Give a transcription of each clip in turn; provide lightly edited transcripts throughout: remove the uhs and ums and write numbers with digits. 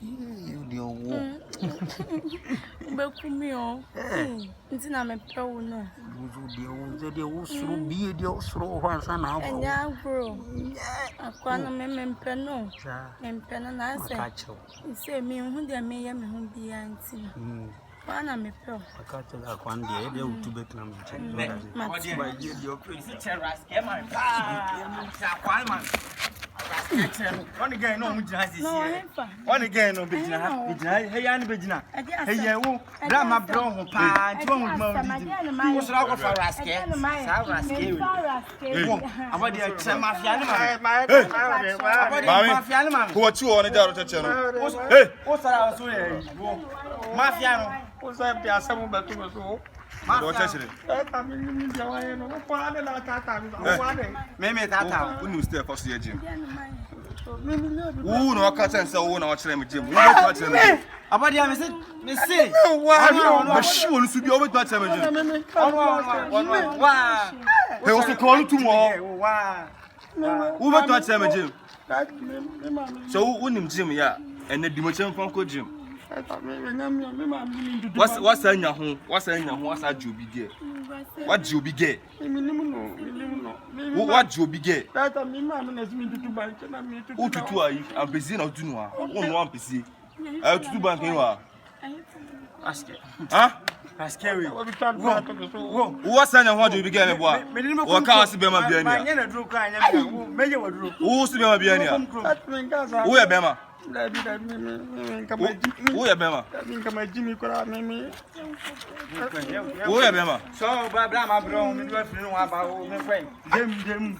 You dear wo. Bekumio. Ntina me pe wo no. You dear wo suru bi dear suru ho ansa na afọ. Enya bro. Akwa no me pe no. Me pe no na ase. Say me hu de me ye me hu bi anti. Wana me pe. Akacha akwa de de utu betina me check. Ma ye dear crazy. Terrace get man. Akwa man. One again no mujina sisi. One again no bejina. Hey yan bejina. Hey yewo. Drama bro ho pa. Ti won ma odi. Wo sura ko fa raske. Sa raske we. Abodi e che mafia ni ma. Abodi mafia ni ma. Ko ti o ni jaro cheche no. Hey, wo sara so ye. Mafia no. Wo sa bi asem betu so. Do cheche. Me tata. Unu stay for see gym. Who no catch and say who na chere me gym. Who catch me. Abodi am say. Wa shi wonu su bi o betu chere me gym. Wa. He also call to mo. Wa. Who betu chere me gym. So who nim gym ya? And the dimochem from ko gym. What's anya ho? What's a jobi ge? What jobi ge? What jobi ge? Who tutu ayi? Am busy na tunu a. Who no am busy. Tutu bank en wa. Aske. Huh? Aske we. Wo. What's anya ho jobi ge me bo a? Wo ka wase be ma bia ni a. Ma nya na duro kwa anya me. Meje waduro. Wo se be ma bia ni a. Wo ya be ma. Who ya bema? Who ya bema? So bra ma bro me do afiri no aba o me friend. Dem.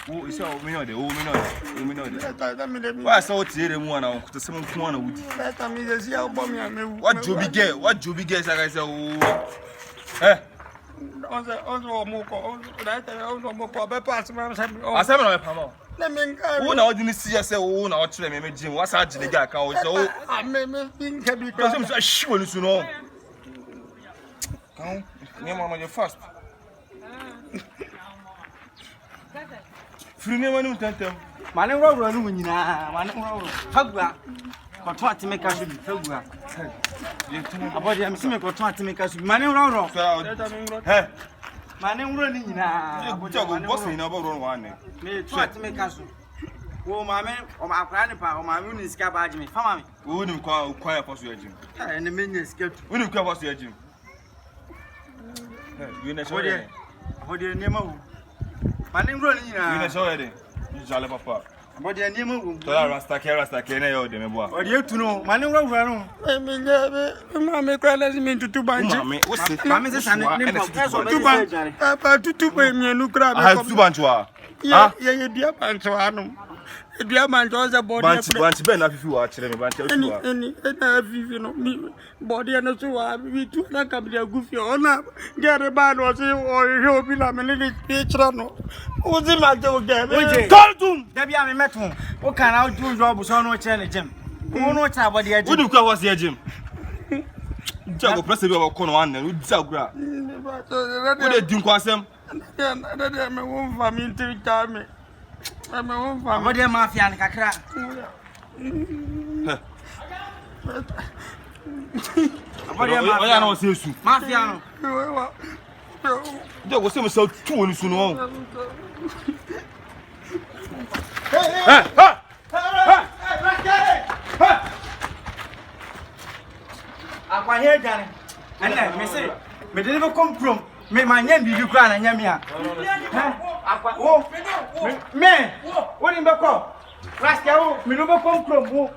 Who is so me know de. Why so tiere mu na ko to sem ku na wudi. What jobi ge say say Onzo moko be pass ma asem na me pamo. Who na odini see say who na o chere me gym. What's a jine ga kan o so me think be because me say shi wonu su no. Kan me mama you fast. Free me manu tentem. Mane wura no nyina, mane wura. Fagua. Ko to atimeka so bi fagua. Abodi am sime ko to atimeka so bi. Mane wura. Hey. Mane wura ni nyina. Go boss ni na bo ro one. Me to atimeka so. Wo mame o ma akra ni pa o mame ni sika ba agime. Fa mame. Wo ni kwa ya poso ya gym. Eh ne menye sika tu. Wo ni kwa poso ya gym. You na show there. Abodi niema wo. Mane wura ni nyina. You na show there. You jale papa. Abodi niema wo. To la rasta care na yo de me bo a. Odi etu no, mane wura no. Mame kwa lazima tutu banje. Mame se sane ni tutu banje. Papa tutu be mienu kra be. Ah tutu banje wa. Ye dia banje anu. Dia banje o za body. Banje be na fifi wa chere me banje tu wa. Na fifi no mi body na so wa bi tu na kam dia gufi ona gere ba no se o he obi na me ni picture no. O zi ma je o ge. Tontum. Da bia me meto. O kan na o du job so no chere ne gym. Wo no cha body ya gym. Wo ni kwa was ya gym. Jago press be o kono wan na o dagura. Wo de din kwasem. Na me won family ti ta me. Me won family. Abodi mafia ni kakra. Abodi mafia. Oya na o se su. Mafia no. Jago se me so tu woni su no. Akwa here jare. Ene me say me de be come from me manya bibi kra na nya me a. Akwa wo me wo ni be ko. Rascal wo me no be come from wo.